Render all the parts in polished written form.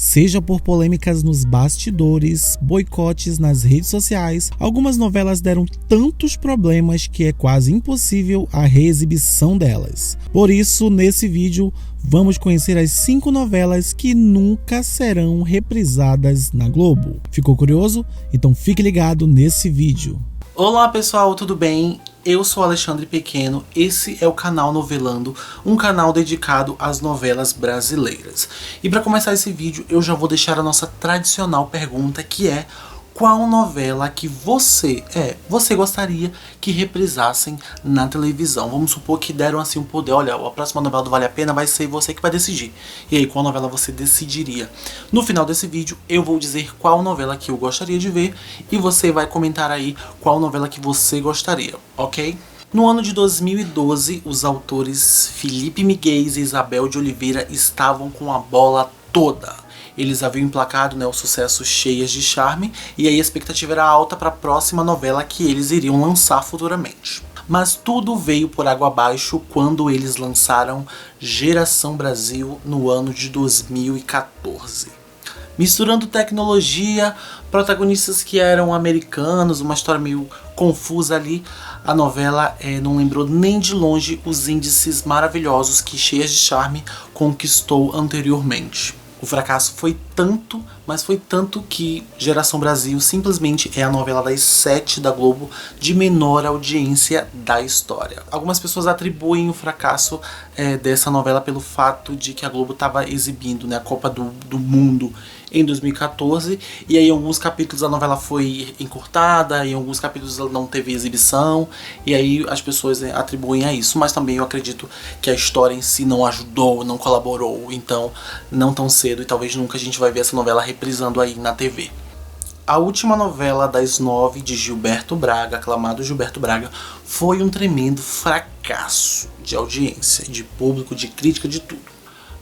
Seja por polêmicas nos bastidores, boicotes nas redes sociais, algumas novelas deram tantos problemas que é quase impossível a reexibição delas. Por isso, nesse vídeo, vamos conhecer as 5 novelas que nunca serão reprisadas na Globo. Ficou curioso? Então fique ligado nesse vídeo. Olá pessoal, tudo bem? Eu sou Alexandre Pequeno, esse é o canal Novelando, um canal dedicado às novelas brasileiras. E para começar esse vídeo, eu já vou deixar a nossa tradicional pergunta, que é: qual novela que você gostaria que reprisassem na televisão? Vamos supor que deram assim um poder: olha, a próxima novela do Vale a Pena vai ser você que vai decidir. E aí, qual novela você decidiria? No final desse vídeo, eu vou dizer qual novela que eu gostaria de ver e você vai comentar aí qual novela que você gostaria, ok? No ano de 2012, os autores Felipe Miguel e Isabel de Oliveira estavam com a bola toda. Eles haviam emplacado, o sucesso Cheias de Charme, e aí a expectativa era alta para a próxima novela que eles iriam lançar futuramente. Mas tudo veio por água abaixo quando eles lançaram Geração Brasil no ano de 2014. Misturando tecnologia, protagonistas que eram americanos, uma história meio confusa ali, a novela não lembrou nem de longe os índices maravilhosos que Cheias de Charme conquistou anteriormente. O fracasso foi tanto, mas foi tanto que Geração Brasil simplesmente é a novela das 7 da Globo de menor audiência da história. Algumas pessoas atribuem o fracasso dessa novela pelo fato de que a Globo estava exibindo a Copa do Mundo em 2014, e aí em alguns capítulos a novela foi encurtada, em alguns capítulos ela não teve exibição, e aí as pessoas atribuem a isso, mas também eu acredito que a história em si não ajudou, não colaborou, então não tão cedo, e talvez nunca a gente vai ver essa novela reprisando aí na TV. A última novela das 9 de Gilberto Braga, aclamado Gilberto Braga, foi um tremendo fracasso de audiência, de público, de crítica, de tudo.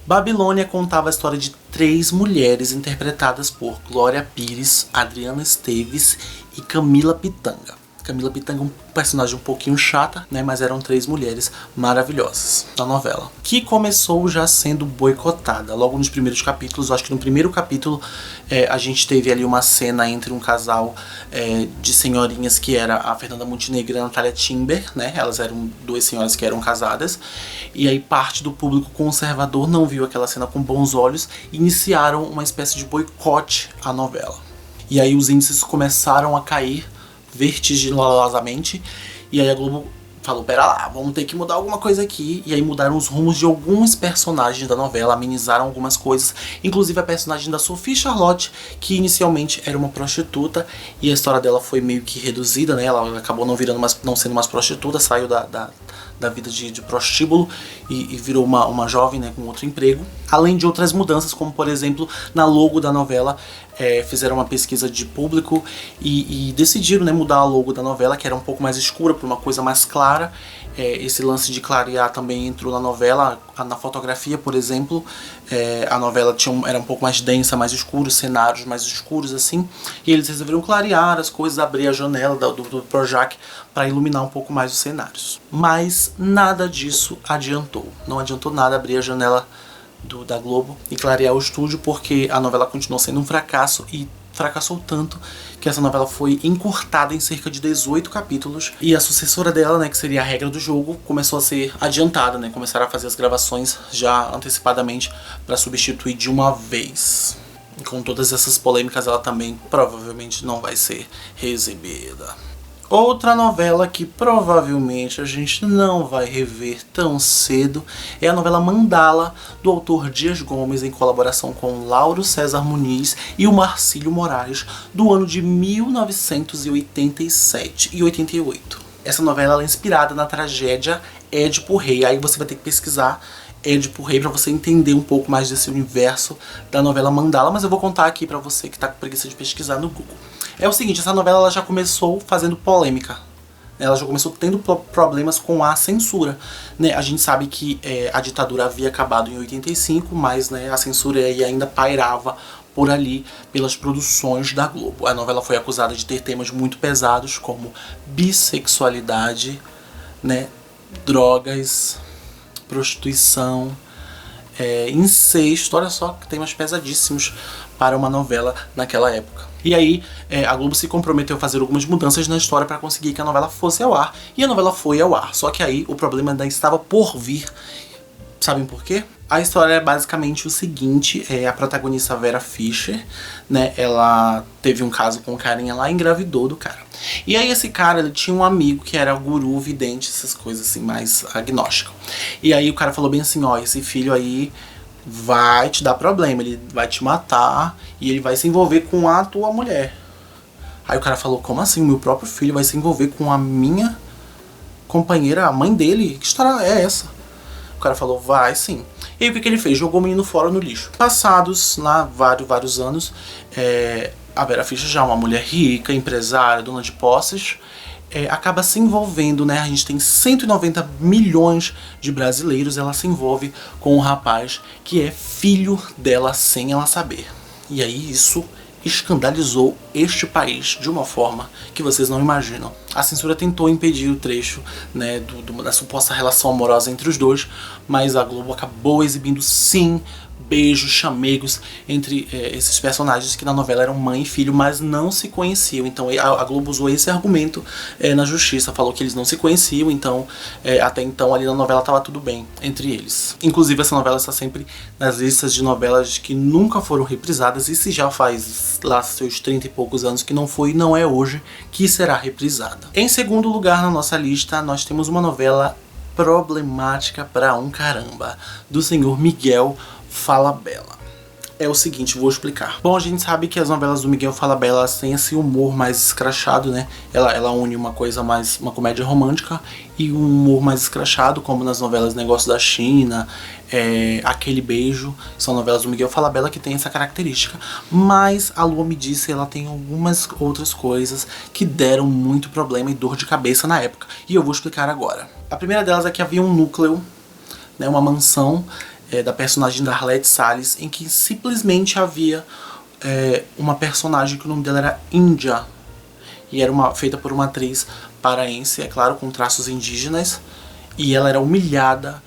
Babilônia contava a história de 3 mulheres interpretadas por Glória Pires, Adriana Esteves e Camila Pitanga. Camila Pitanga é um personagem um pouquinho chata, mas eram 3 mulheres maravilhosas na novela. Que começou já sendo boicotada. Logo nos primeiros capítulos, eu acho que no primeiro capítulo a gente teve ali uma cena entre um casal de senhorinhas que era a Fernanda Montenegro e a Natália Timber, Elas eram 2 senhoras que eram casadas. E aí parte do público conservador não viu aquela cena com bons olhos e iniciaram uma espécie de boicote à novela. E aí os índices começaram a cair vertiginosamente, e aí a Globo falou: pera lá, vamos ter que mudar alguma coisa aqui. E aí mudaram os rumos de alguns personagens da novela, amenizaram algumas coisas, inclusive a personagem da Sophie Charlotte, que inicialmente era uma prostituta, e a história dela foi meio que reduzida, Ela acabou não sendo mais prostituta, saiu da vida de prostíbulo e virou uma jovem, com outro emprego. Além de outras mudanças, como por exemplo, na logo da novela, fizeram uma pesquisa de público e decidiram mudar a logo da novela, que era um pouco mais escura, para uma coisa mais clara. Esse lance de clarear também entrou na novela. Na fotografia, por exemplo, a novela era um pouco mais densa, mais escura, cenários mais escuros assim, e eles resolveram clarear as coisas, abrir a janela do Projac para iluminar um pouco mais os cenários. Mas nada disso adiantou, não adiantou nada abrir a janela da Globo e clarear o estúdio, porque a novela continuou sendo um fracasso, e fracassou tanto que essa novela foi encurtada em cerca de 18 capítulos, e a sucessora dela, que seria A Regra do Jogo, começou a ser adiantada, começaram a fazer as gravações já antecipadamente para substituir de uma vez. E com todas essas polêmicas, ela também provavelmente não vai ser reexibida. Outra novela que provavelmente a gente não vai rever tão cedo é a novela Mandala, do autor Dias Gomes, em colaboração com Lauro César Muniz e o Marcílio Moraes, do ano de 1987 e 88. Essa novela é inspirada na tragédia Édipo Rei. Aí você vai ter que pesquisar Édipo Rei para você entender um pouco mais desse universo da novela Mandala, mas eu vou contar aqui para você que tá com preguiça de pesquisar no Google. É o seguinte, essa novela ela já começou fazendo polêmica. Ela já começou tendo problemas com a censura. A gente sabe que a ditadura havia acabado em 85, mas a censura ainda pairava por ali pelas produções da Globo. A novela foi acusada de ter temas muito pesados, como bissexualidade, drogas, prostituição, incesto. Olha só que temas pesadíssimos para uma novela naquela época. E aí a Globo se comprometeu a fazer algumas mudanças na história para conseguir que a novela fosse ao ar. E a novela foi ao ar, só que aí o problema ainda estava por vir. Sabem por quê? A história é basicamente o seguinte, a protagonista Vera Fischer, né, ela teve um caso com um carinha lá e engravidou do cara. E aí esse cara, ele tinha um amigo que era guru, vidente, essas coisas assim, mais agnóstico. E aí o cara falou bem assim, ó, esse filho aí vai te dar problema, ele vai te matar e ele vai se envolver com a tua mulher. Aí o cara falou, como assim, o meu próprio filho vai se envolver com a minha companheira, a mãe dele? Que história é essa? O cara falou, vai sim. E aí o que ele fez? Jogou o menino fora no lixo. Passados lá vários anos, a Vera Fischer, já uma mulher rica, empresária, dona de posses, acaba se envolvendo, né? A gente tem 190 milhões de brasileiros, ela se envolve com um rapaz que é filho dela sem ela saber. E aí isso escandalizou este país de uma forma que vocês não imaginam. A censura tentou impedir o trecho, né, da suposta relação amorosa entre os dois, mas a Globo acabou exibindo sim beijos, chamegos entre esses personagens que na novela eram mãe e filho, mas não se conheciam. Então a Globo usou esse argumento na justiça, falou que eles não se conheciam, então até então ali na novela estava tudo bem entre eles. Inclusive essa novela está sempre nas listas de novelas que nunca foram reprisadas, e se já faz lá seus 30 e poucos anos que não foi, não é hoje que será reprisada. Em segundo lugar na nossa lista nós temos uma novela problemática pra um caramba, do senhor Miguel Falabella. É o seguinte, vou explicar. Bom, a gente sabe que as novelas do Miguel Falabella têm esse humor mais escrachado, né? Ela une uma coisa mais, uma comédia romântica e um humor mais escrachado, como nas novelas Negócio da China, Aquele Beijo. São novelas do Miguel Falabella que tem essa característica. Mas a Lua Me Disse, ela tem algumas outras coisas que deram muito problema e dor de cabeça na época. E eu vou explicar agora. A primeira delas é que havia um núcleo, né, uma mansão, da personagem da Arlete Salles, em que simplesmente havia uma personagem que o nome dela era Índia, e era feita por uma atriz paraense, é claro, com traços indígenas, e ela era humilhada,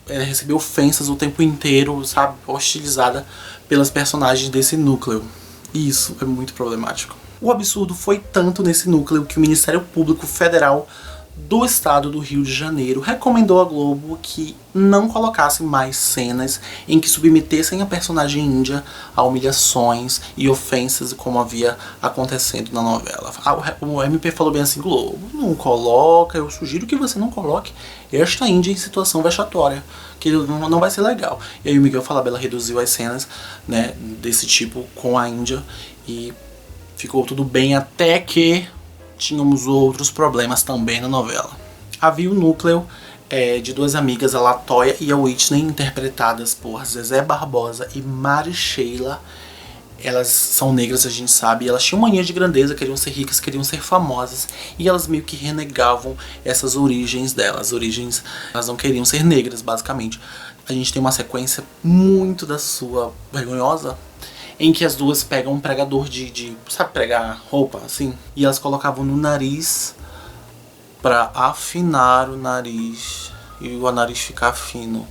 recebeu ofensas o tempo inteiro, sabe, hostilizada pelas personagens desse núcleo, e isso é muito problemático. O absurdo foi tanto nesse núcleo que o Ministério Público Federal do estado do Rio de Janeiro recomendou à Globo que não colocasse mais cenas em que submetessem a personagem índia a humilhações e ofensas como havia acontecendo na novela. O MP falou bem assim, Globo, não coloca, eu sugiro que você não coloque esta índia em situação vexatória, que não vai ser legal. E aí o Miguel Falabella reduziu as cenas, né, desse tipo com a Índia e ficou tudo bem, até que tínhamos outros problemas também na novela. Havia um núcleo de duas amigas, a Latoya e a Whitney, interpretadas por Zezé Barbosa e Mari Sheila. Elas são negras, a gente sabe, e elas tinham mania de grandeza, queriam ser ricas, queriam ser famosas, e elas meio que renegavam essas origens delas. Elas não queriam ser negras, basicamente. A gente tem uma sequência muito da sua vergonhosa, em que as duas pegam um pregador sabe, pregar roupa, assim? E elas colocavam no nariz pra afinar o nariz e o nariz ficar fino.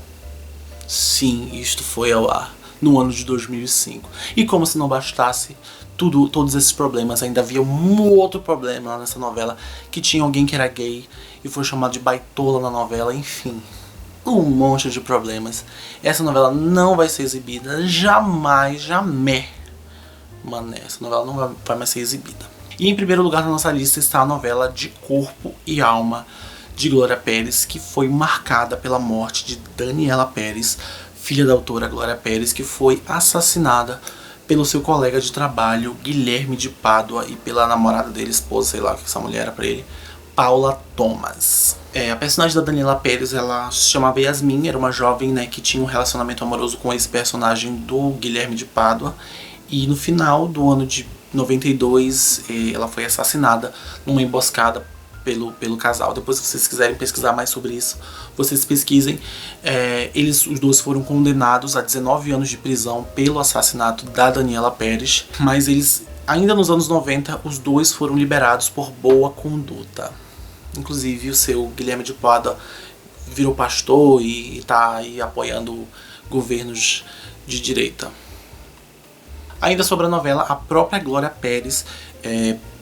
Sim, isto foi ao ar no ano de 2005. E como se não bastasse todos esses problemas, ainda havia um outro problema lá nessa novela, que tinha alguém que era gay e foi chamado de baitola na novela, enfim. Um monte de problemas. Essa novela não vai ser exibida jamais. Mano, essa novela não vai mais ser exibida. E em primeiro lugar na nossa lista está a novela De Corpo e Alma, de Glória Pérez, que foi marcada pela morte de Daniela Pérez, filha da autora Glória Pérez, que foi assassinada pelo seu colega de trabalho, Guilherme de Pádua, e pela namorada dele, esposa, sei lá o que essa mulher era pra ele, Paula Thomas. A personagem da Daniela Pérez, ela se chamava Yasmin, era uma jovem, né, que tinha um relacionamento amoroso com esse personagem do Guilherme de Pádua, e no final do ano de 92 ela foi assassinada numa emboscada pelo casal. Depois, se vocês quiserem pesquisar mais sobre isso, vocês pesquisem. Os dois foram condenados a 19 anos de prisão pelo assassinato da Daniela Pérez, mas eles, ainda nos anos 90, os dois foram liberados por boa conduta. Inclusive o seu Guilherme de Pádua virou pastor e tá aí apoiando governos de direita. Ainda sobre a novela, a própria Glória Pérez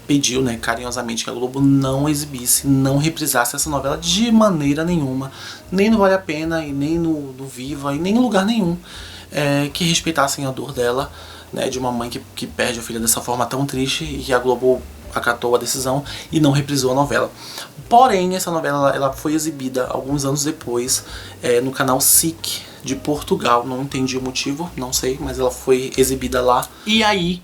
pediu, né, carinhosamente que a Globo não exibisse, não reprisasse essa novela de maneira nenhuma, nem no Vale a Pena, e nem no Viva, e nem em lugar nenhum, que respeitassem a dor dela, né, de uma mãe que perde a filha dessa forma tão triste, e que a Globo acatou a decisão e não reprisou a novela. Porém, essa novela ela foi exibida alguns anos depois no canal SIC de Portugal. Não entendi o motivo, não sei, mas ela foi exibida lá. E aí,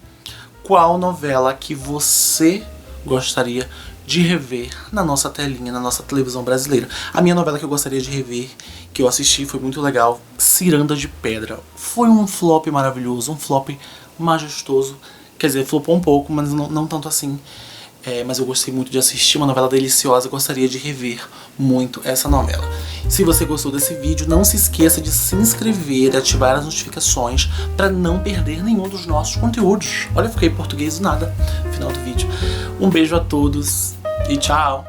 qual novela que você gostaria de rever na nossa telinha, na nossa televisão brasileira? A minha novela que eu gostaria de rever, que eu assisti, foi muito legal, Ciranda de Pedra. Foi um flop maravilhoso, um flop majestoso. Quer dizer, flopou um pouco, mas não tanto assim. Mas eu gostei muito de assistir, uma novela deliciosa, gostaria de rever muito essa novela. Se você gostou desse vídeo, não se esqueça de se inscrever e ativar as notificações para não perder nenhum dos nossos conteúdos. Olha, eu fiquei em português do nada no final do vídeo. Um beijo a todos e tchau!